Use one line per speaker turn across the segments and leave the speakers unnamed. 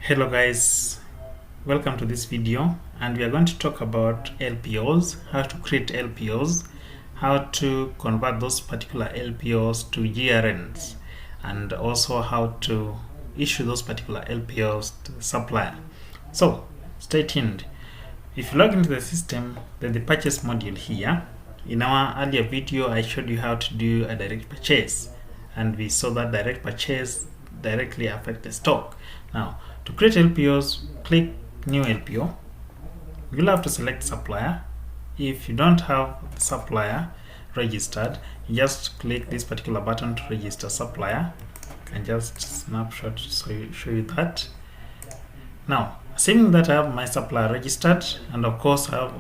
Hello guys, welcome to this video, and we are going to talk about LPOs, how to create LPOs, how to convert those particular LPOs to GRNs, and also how to issue those particular LPOs to the supplier. So stay tuned. If you log into the system, there's the purchase module here. In our earlier video I showed you how to do a direct purchase, and we saw that direct purchase directly affect the stock. Now to create LPOs, click new LPO. You'll have to select supplier. If you don't have supplier registered, you just click this particular button to register supplier. I can just snapshot so show you that. Now assuming that I have my supplier registered, and of course I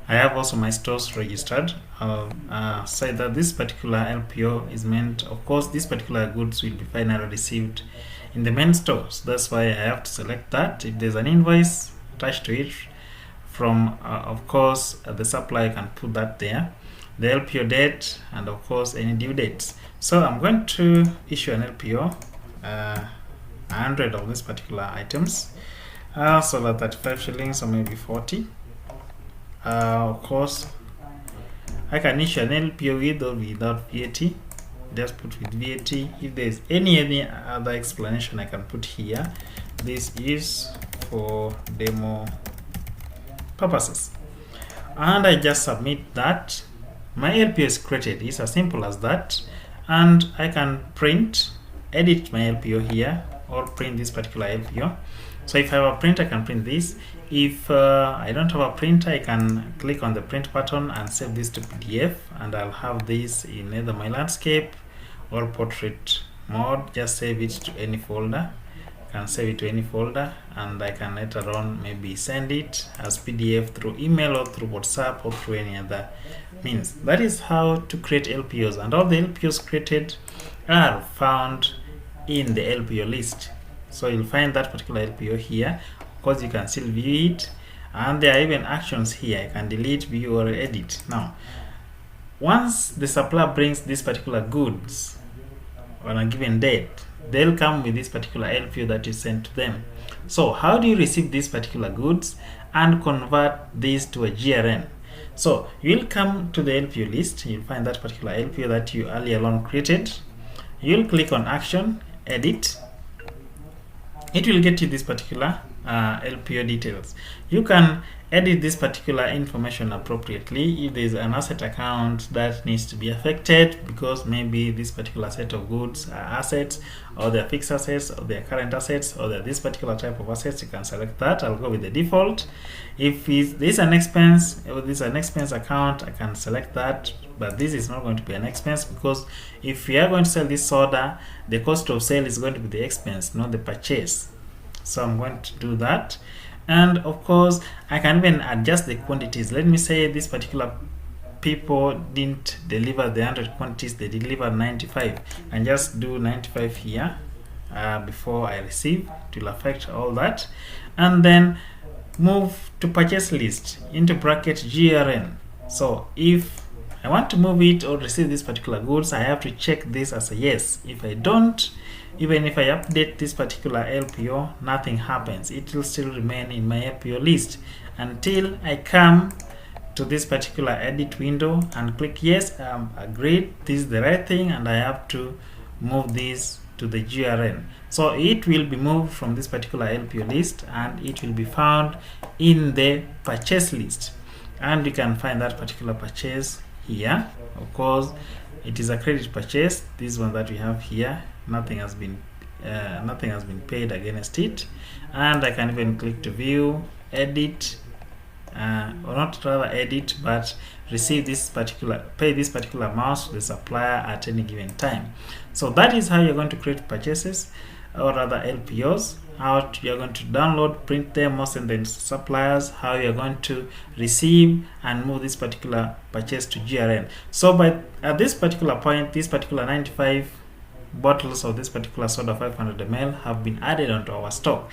have also my stores registered, I'll say that this particular LPO is meant, of course this particular goods will be finally received in the main stores. That's why I have to select that. If there's an invoice attached to it from of course the supplier can put that there, the LPO date, and of course any due dates. So I'm going to issue an LPO 100 of these particular items, so that 35 shillings or maybe 40. Of course I can issue an LPO with or without VAT. Just put with VAT. If there's any other explanation I can put here. This is for demo purposes, and I just submit that. My LPO is created. It's as simple as that, and I can edit my LPO here, or print this particular LPO. So if I have a printer, I can print this. If I don't have a printer, I can click on the print button and save this to PDF, and I'll have this in either my landscape or portrait mode. Just save it to any folder. I can save it to any folder, and I can later on maybe send it as PDF through email or through WhatsApp or through any other means. That is how to create LPOs, and all the LPOs created are found in the LPO list. So you'll find that particular LPO here. Of course you can still view it, and there are even actions here. I can delete, view, or edit. Now once the supplier brings these particular goods on a given date, they'll come with this particular LPO that you sent to them. So how do you receive these particular goods and convert these to a GRN? So you'll come to the LPO list. You'll find that particular LPO that you earlier on created. You'll click on action, edit. It will get you this particular LPO details. You can edit this particular information appropriately. If there is an asset account that needs to be affected because maybe this particular set of goods are assets, or they're fixed assets, or they're current assets, or they're this particular type of assets, you can select that. I'll go with the default. If this is an expense, or this is an expense account, I can select that, but this is not going to be an expense, because if we are going to sell this soda, the cost of sale is going to be the expense, not the purchase. So I'm going to do that. And of course I can even adjust the quantities. Let me say this particular people didn't deliver the 100 quantities, they delivered 95, and just do 95 here before I receive. It will affect all that, and then move to purchase list into bracket GRN. So if I want to move it or receive this particular goods, I have to check this as a yes. If I don't, even if I update this particular LPO, nothing happens. It will still remain in my LPO list until I come to this particular edit window and click yes, I'm agreed, this is the right thing, and I have to move this to the GRN. So it will be moved from this particular LPO list, and it will be found in the purchase list, and you can find that particular purchase here. Of course it is a credit purchase, this one that we have here. Nothing has been paid against it, and I can even click to view, edit, or not rather edit, but receive this particular, pay this particular amount to the supplier at any given time. So that is how you're going to create purchases, or rather LPOs. How you're going to download, print them, or send them to suppliers, how you're going to receive and move this particular purchase to GRN. So at this particular point, this particular 95 bottles of this particular soda 500 ml have been added onto our stock.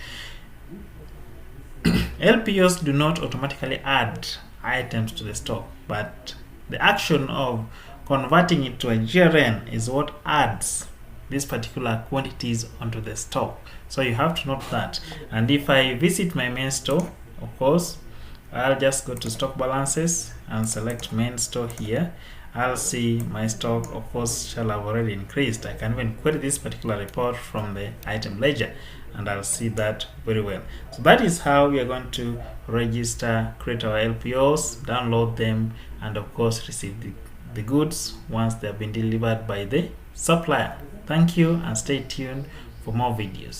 LPOs do not automatically add items to the stock, but the action of converting it to a GRN is what adds these particular quantities onto the stock. So you have to note that. And if I visit my main store, of course, I'll just go to stock balances and select main store here. I'll see my stock, of course, shall have already increased. I can even query this particular report from the item ledger, and I'll see that very well. So that is how we are going to register, create our LPOs, download them, and of course receive the goods once they have been delivered by the supplier. Thank you, and stay tuned for more videos.